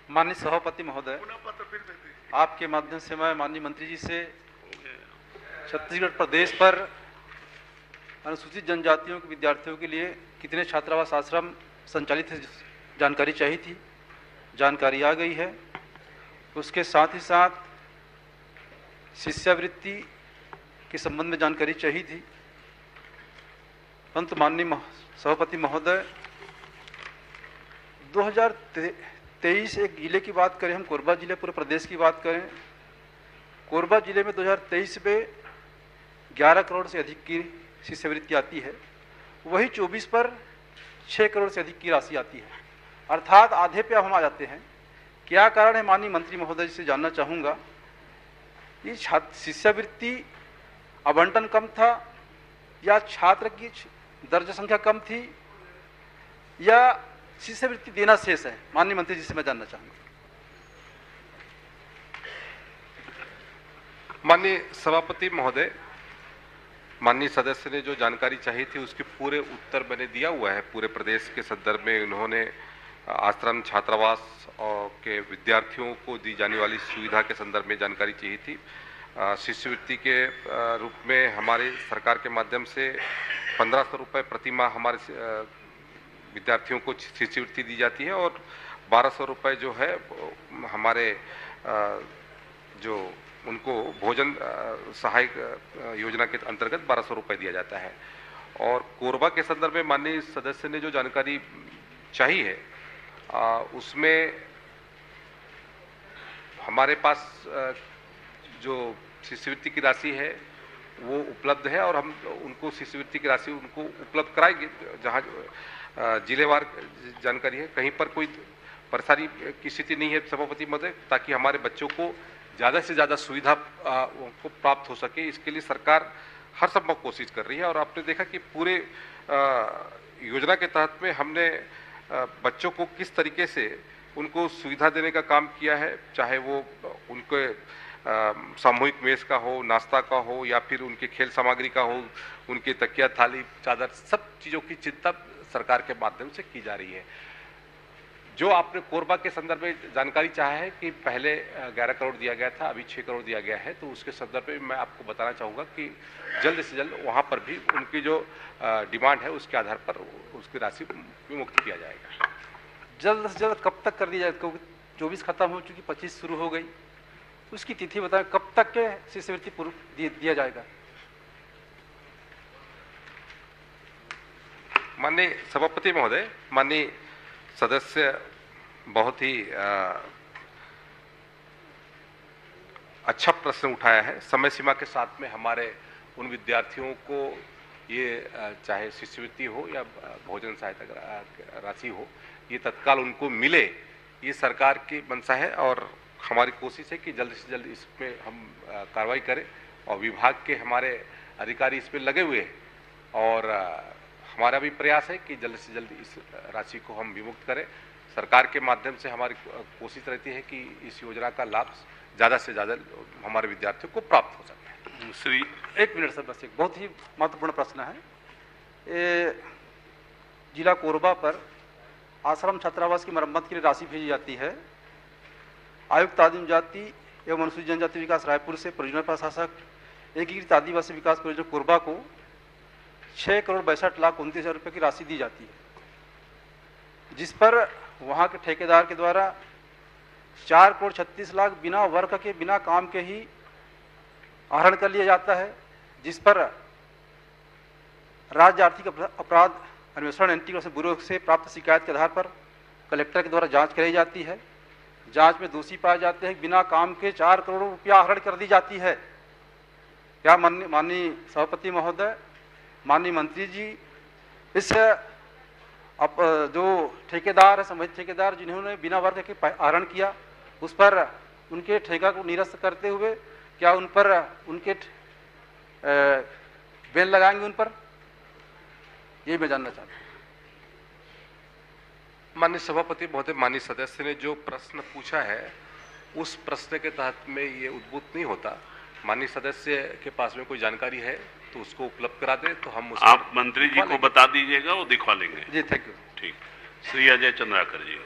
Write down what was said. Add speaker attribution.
Speaker 1: माननीय सभापति महोदय, आपके माध्यम से मैं माननीय मंत्री जी से छत्तीसगढ़ प्रदेश पर अनुसूचित जनजातियों के विद्यार्थियों के लिए कितने छात्रावास आश्रम संचालित है जानकारी चाहिए थी। जानकारी आ गई है। उसके साथ ही साथ शिष्यवृत्ति के संबंध में जानकारी चाहिए थी। परंतु माननीय सभापति महोदय, 2023 एक जिले की बात करें, हम कोरबा जिले पूरे प्रदेश की बात करें, कोरबा जिले में 2023 में 11 करोड़ से अधिक की शिष्यवृत्ति आती है। वही 24 पर 6 करोड़ से अधिक की राशि आती है, अर्थात आधे पे अब हम आ जाते हैं। क्या कारण है माननीय मंत्री महोदय जी से जानना चाहूँगा। ये शिष्यवृत्ति आवंटन कम था या छात्र की दर्ज संख्या कम थी या शिष्यवृत्ति देना शेष है? माननीय मंत्री जी से मैं जानना चाहूँगा।
Speaker 2: माननीय सभापति महोदय, माननीय सदस्य ने जो जानकारी चाहिए थी उसके पूरे उत्तर मैंने दिया हुआ है। पूरे प्रदेश के संदर्भ में उन्होंने आश्रम छात्रावास के विद्यार्थियों को दी जाने वाली सुविधा के संदर्भ में जानकारी चाहिए थी। शिष्यवृत्ति के रूप में हमारे सरकार के माध्यम से 1500 रुपये प्रति माह हमारे विद्यार्थियों को शिष्यवृत्ति दी जाती है और 1200 रुपये जो है हमारे जो उनको भोजन सहायक योजना के अंतर्गत 1200 रुपये दिया जाता है। और कोरबा के संदर्भ में माननीय सदस्य ने जो जानकारी चाहिए है उसमें हमारे पास जो शिष्यवृत्ति की राशि है वो उपलब्ध है और हम उनको शिष्यवृत्ति की राशि उनको उपलब्ध कराएंगे। जहाँ जिलेवार जानकारी है, कहीं पर कोई परेशानी की स्थिति नहीं है सभापति महोदय, ताकि हमारे बच्चों को ज़्यादा से ज़्यादा सुविधा को प्राप्त हो सके। इसके लिए सरकार हर संभव कोशिश कर रही है और आपने देखा कि पूरे योजना के तहत में हमने बच्चों को किस तरीके से उनको सुविधा देने का काम किया है, चाहे वो उनके सामूहिक मेज का हो, नाश्ता का हो या फिर उनके खेल सामग्री का हो, उनके तकिया थाली चादर, सब चीज़ों की चिंता सरकार के माध्यम से की जा रही है। जो आपने कोरबा के संदर्भ में जानकारी चाहा है कि पहले 11 करोड़ दिया गया था, अभी 6 करोड़ दिया गया है, तो उसके संदर्भ में मैं आपको बताना चाहूँगा कि जल्द से जल्द वहाँ पर भी उनकी जो डिमांड है उसके आधार पर उसकी राशि विमुक्त किया जाएगा।
Speaker 1: जल्द से जल्द कब तक कर दिया जाए? क्योंकि 24 खत्म हो चुकी, 25 शुरू हो गई, उसकी तिथि बताएं, कब तक के शिष्यवृत्ति पूर्व दिया जाएगा?
Speaker 2: माननीय सभापति महोदय, माननीय सदस्य बहुत ही अच्छा प्रश्न उठाया है। समय सीमा के साथ में हमारे उन विद्यार्थियों को ये चाहे शिष्यवृत्ति हो या भोजन सहायता राशि हो, ये तत्काल उनको मिले, ये सरकार की मंशा है और हमारी कोशिश है कि जल्द से जल्द इसमें हम कार्रवाई करें और विभाग के हमारे अधिकारी इस पर लगे हुए हैं और हमारा भी प्रयास है कि जल्द से जल्द इस राशि को हम विमुक्त करें। सरकार के माध्यम से हमारी कोशिश रहती है कि इस योजना का लाभ ज़्यादा से ज़्यादा हमारे विद्यार्थियों को प्राप्त हो सके।
Speaker 1: श्री एक मिनट सर, बस एक बहुत ही महत्वपूर्ण प्रश्न है। जिला कोरबा पर आश्रम छात्रावास की मरम्मत के लिए राशि भेजी जाती है। आयुक्त आदिम जाति एवं अनुसूचित जनजाति विकास रायपुर से परियोजना प्रशासक एकीकृत आदिवासी विकास परियोजना कोरबा को 6 करोड़ 62,29,000 रुपये की राशि दी जाती है, जिस पर वहाँ के ठेकेदार के द्वारा 4 करोड़ 36 लाख बिना वर्क के, बिना काम के ही आहरण कर लिया जाता है, जिस पर राज्य आर्थिक अपराध अन्वेषण एंटी करप्शन ब्यूरो से प्राप्त शिकायत के आधार पर कलेक्टर के द्वारा जांच कराई जाती है। जांच में दोषी पाए जाते हैं, बिना काम के 4 करोड़ रुपया आहरण कर दी जाती है। क्या माननीय सभापति महोदय, माननीय मंत्री जी, इस जो ठेकेदार है, संबंधित ठेकेदार जिन्होंने बिना वर्ग के आहरण किया, उस पर उनके ठेका को निरस्त करते हुए क्या उन पर उनके बैन लगाएंगे उन पर? ये मैं जानना चाहता हूँ।
Speaker 2: माननीय सभापति महोदय, माननीय सदस्य ने जो प्रश्न पूछा है उस प्रश्न के तहत में ये उद्भूत नहीं होता। माननीय सदस्य के पास में कोई जानकारी है तो उसको उपलब्ध करा दे तो हम
Speaker 3: आप मंत्री जी को बता दीजिएगा, वो दिखवा लेंगे।
Speaker 1: जी, थैंक यू।
Speaker 3: ठीक। श्री अजय चंद्राकर जी।